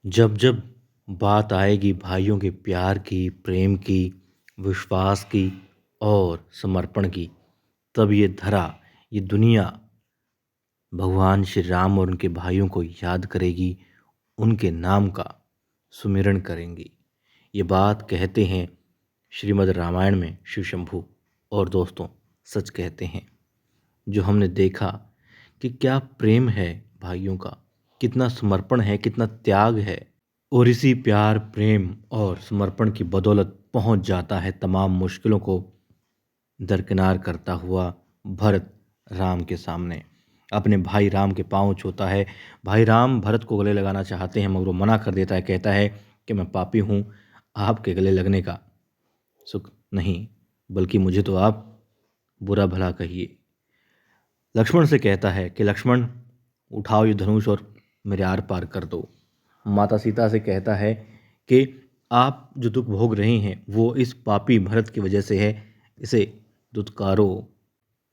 जब जब बात आएगी भाइयों के प्यार की, प्रेम की, विश्वास की और समर्पण की, तब ये धरा, ये दुनिया भगवान श्री राम और उनके भाइयों को याद करेगी, उनके नाम का सुमिरन करेंगी। ये बात कहते हैं श्रीमद् रामायण में शिव शंभू। और दोस्तों, सच कहते हैं, जो हमने देखा कि क्या प्रेम है भाइयों का, कितना समर्पण है, कितना त्याग है। और इसी प्यार, प्रेम और समर्पण की बदौलत पहुंच जाता है तमाम मुश्किलों को दरकिनार करता हुआ भरत राम के सामने। अपने भाई राम के पांव छूता है। भाई राम भरत को गले लगाना चाहते हैं मगर वो मना कर देता है, कहता है कि मैं पापी हूँ, आपके गले लगने का सुख नहीं, बल्कि मुझे तो आप बुरा भला कहिए। लक्ष्मण से कहता है कि लक्ष्मण, उठाओ ये धनुष और मेरे आर पार कर दो। माता सीता से कहता है कि आप जो दुख भोग रहे हैं वो इस पापी भरत की वजह से है, इसे दुत्कारो।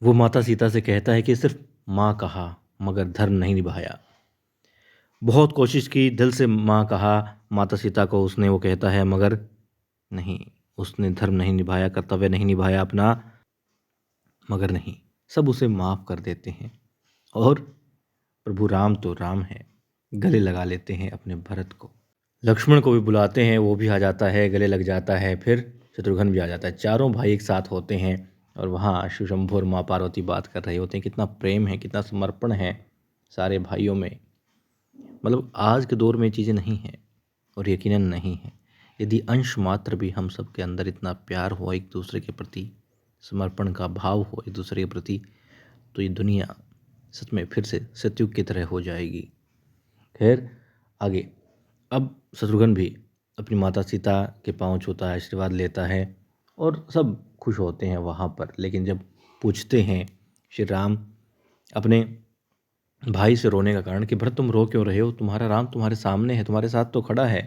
वो माता सीता से कहता है कि सिर्फ माँ कहा मगर धर्म नहीं निभाया। बहुत कोशिश की, दिल से माँ कहा माता सीता को उसने, वो कहता है मगर नहीं, उसने धर्म नहीं निभाया, कर्तव्य नहीं निभाया अपना। मगर नहीं, सब उसे माफ़ कर देते हैं और प्रभु राम तो राम है, गले लगा लेते हैं अपने भरत को। लक्ष्मण को भी बुलाते हैं, वो भी आ जाता है, गले लग जाता है। फिर शत्रुघ्न भी आ जाता है। चारों भाई एक साथ होते हैं और वहाँ शिव शंभू और माँ पार्वती बात कर रहे होते हैं। कितना प्रेम है, कितना समर्पण है सारे भाइयों में। मतलब आज के दौर में ये चीज़ें नहीं हैं और यकीनन नहीं है। यदि अंश मात्र भी हम सब के अंदर इतना प्यार हो एक दूसरे के प्रति, समर्पण का भाव हो एक दूसरे के प्रति, तो ये दुनिया सच में फिर से सतयुग की तरह हो जाएगी। खैर, आगे अब शत्रुघ्न भी अपनी माता सीता के पांव छूता है, आशीर्वाद लेता है और सब खुश होते हैं वहाँ पर। लेकिन जब पूछते हैं श्री राम अपने भाई से रोने का कारण कि भरत तुम रो क्यों रहे हो, तुम्हारा राम तुम्हारे सामने है, तुम्हारे साथ तो खड़ा है।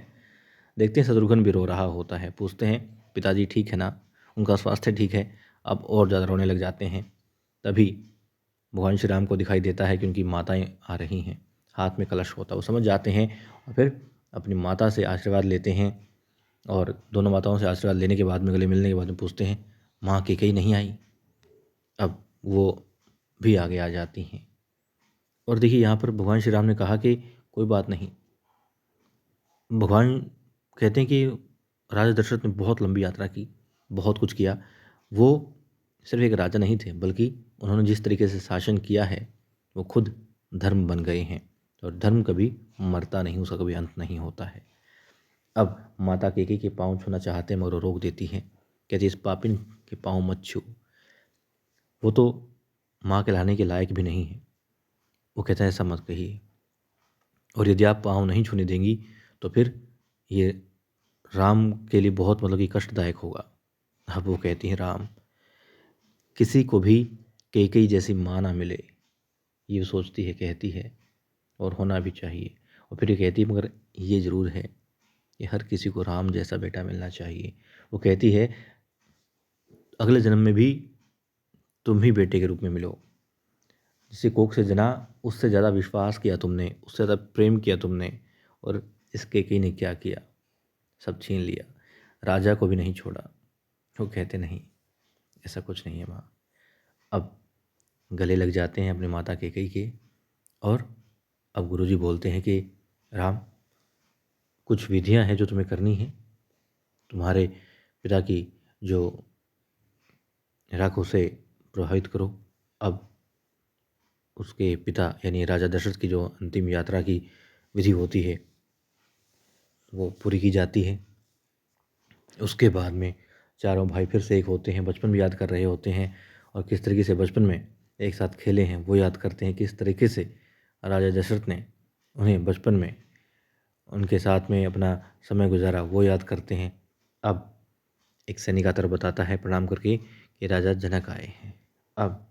देखते हैं शत्रुघ्न भी रो रहा होता है। पूछते हैं पिताजी ठीक है ना, उनका स्वास्थ्य ठीक है। अब और ज़्यादा रोने लग जाते हैं। तभी भगवान श्री राम को दिखाई देता है कि उनकी माताएं आ रही हैं, हाथ में कलश होता है। वो समझ जाते हैं और फिर अपनी माता से आशीर्वाद लेते हैं। और दोनों माताओं से आशीर्वाद लेने के बाद में, गले मिलने के बाद में पूछते हैं माँ कैकेयी नहीं आई। अब वो भी आगे आ जाती हैं। और देखिए यहाँ पर भगवान श्री राम ने कहा कि कोई बात नहीं। भगवान कहते हैं कि राजा दशरथ ने बहुत लंबी यात्रा की, बहुत कुछ किया। वो सिर्फ एक राजा नहीं थे, बल्कि उन्होंने जिस तरीके से शासन किया है वो खुद धर्म बन गए हैं। और धर्म कभी मरता नहीं, उसका कभी अंत नहीं होता है। अब माता कैकेयी के पाँव छूना चाहते हैं मगर वो रोक देती हैं, कहती इस पापिन के पाँव मत छू, वो तो माँ कहलाने के लायक भी नहीं है। वो कहता है ऐसा मत कहिए, और यदि आप पाँव नहीं छूने देंगी तो फिर ये राम के लिए बहुत मतलब कि कष्टदायक होगा। अब वो कहती हैं राम, किसी को भी कैकेयी जैसी माँ ना मिले, ये सोचती है, कहती है, और होना भी चाहिए। और फिर ये कहती है मगर ये ज़रूर है कि हर किसी को राम जैसा बेटा मिलना चाहिए। वो कहती है अगले जन्म में भी तुम ही बेटे के रूप में मिलो। जिसे कोख से जना उससे ज़्यादा विश्वास किया तुमने, उससे ज़्यादा प्रेम किया तुमने, और इस कैकेयी ने क्या किया, सब छीन लिया, राजा को भी नहीं छोड़ा। वो कहते नहीं, ऐसा कुछ नहीं है माँ। अब गले लग जाते हैं अपनी माता कैकेयी के। और अब गुरुजी बोलते हैं कि राम, कुछ विधियां हैं जो तुम्हें करनी है। तुम्हारे पिता की जो राख उसे प्रभावित करो। अब उसके पिता यानी राजा दशरथ की जो अंतिम यात्रा की विधि होती है वो पूरी की जाती है। उसके बाद में चारों भाई फिर से एक होते हैं, बचपन भी याद कर रहे होते हैं, और किस तरीके से बचपन में एक साथ खेले हैं वो याद करते हैं। किस तरीके से राजा दशरथ ने उन्हें बचपन में उनके साथ में अपना समय गुजारा वो याद करते हैं। अब एक सैनिक आतर बताता है प्रणाम करके कि राजा जनक आए हैं। अब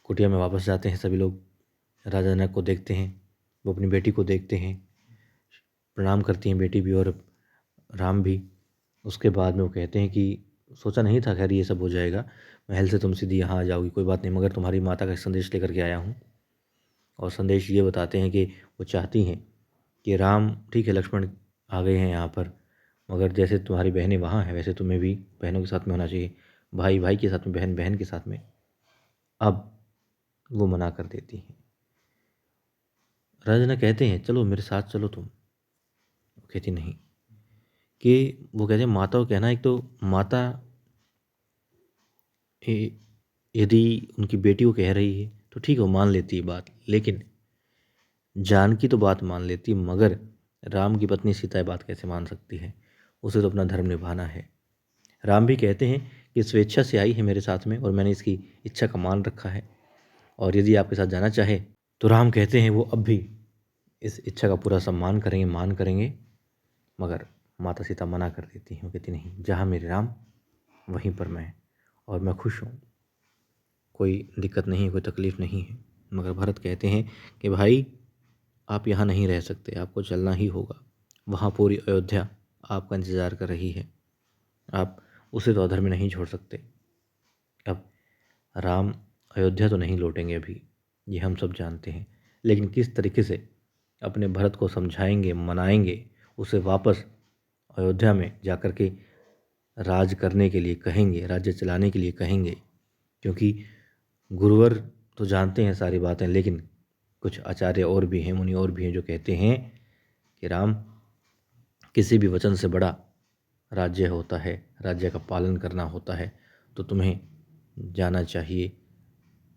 कुटिया में वापस जाते हैं सभी लोग, राजा जनक को देखते हैं, वो अपनी बेटी को देखते हैं, प्रणाम करती हैं बेटी भी और राम भी। उसके बाद में वो कहते हैं कि सोचा नहीं था खैर ये सब हो जाएगा, महल से तुम सीधी यहाँ आ जाओगी, कोई बात नहीं, मगर तुम्हारी माता का संदेश लेकर के आया हूँ। और संदेश ये बताते हैं कि वो चाहती हैं कि राम ठीक है लक्ष्मण आ गए हैं यहाँ पर, मगर जैसे तुम्हारी बहनें वहाँ हैं वैसे तुम्हें भी बहनों के साथ में होना चाहिए, भाई भाई के साथ में, बहन बहन के साथ में। अब वो मना कर देती हैं। राजा कहते हैं चलो मेरे साथ चलो तुम। वो कहती नहीं, कि वो कहते हैं माता को कहना, एक तो माता यदि उनकी बेटी को कह रही है तो ठीक है वो मान लेती है बात, लेकिन जानकी तो बात मान लेती मगर राम की पत्नी सीता ये बात कैसे मान सकती है, उसे तो अपना धर्म निभाना है। राम भी कहते हैं कि स्वेच्छा से आई है मेरे साथ में और मैंने इसकी इच्छा का मान रखा है, और यदि आपके साथ जाना चाहे तो राम कहते हैं वो अब भी इस इच्छा का पूरा सम्मान करेंगे, मान करेंगे। मगर माता सीता मना कर देती हैं, वो कहती नहीं, जहाँ मेरे राम वहीं पर मैं, और मैं खुश हूँ, कोई दिक्कत नहीं, कोई तकलीफ़ नहीं है। मगर भरत कहते हैं कि भाई आप यहाँ नहीं रह सकते, आपको चलना ही होगा, वहाँ पूरी अयोध्या आपका इंतज़ार कर रही है, आप उसे तो अधर में नहीं छोड़ सकते। अब राम अयोध्या तो नहीं लौटेंगे अभी, ये हम सब जानते हैं, लेकिन किस तरीके से अपने भरत को समझाएंगे, मनाएंगे, उसे वापस अयोध्या में जाकर के राज करने के लिए कहेंगे, राज्य चलाने के लिए कहेंगे। क्योंकि गुरुवर तो जानते हैं सारी बातें, लेकिन कुछ आचार्य और भी हैं, मुनि और भी हैं जो कहते हैं कि राम, किसी भी वचन से बड़ा राज्य होता है, राज्य का पालन करना होता है, तो तुम्हें जाना चाहिए,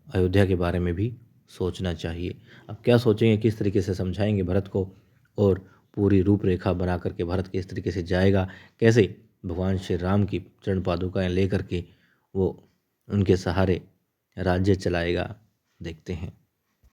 अयोध्या के बारे में भी सोचना चाहिए। अब क्या सोचेंगे, किस तरीके से समझाएंगे भरत को, और पूरी रूपरेखा बना करके भरत किस तरीके से जाएगा, कैसे भगवान श्री राम की चरण पादुकाएँ ले करके वो उनके सहारे राज्य चलाएगा, देखते हैं।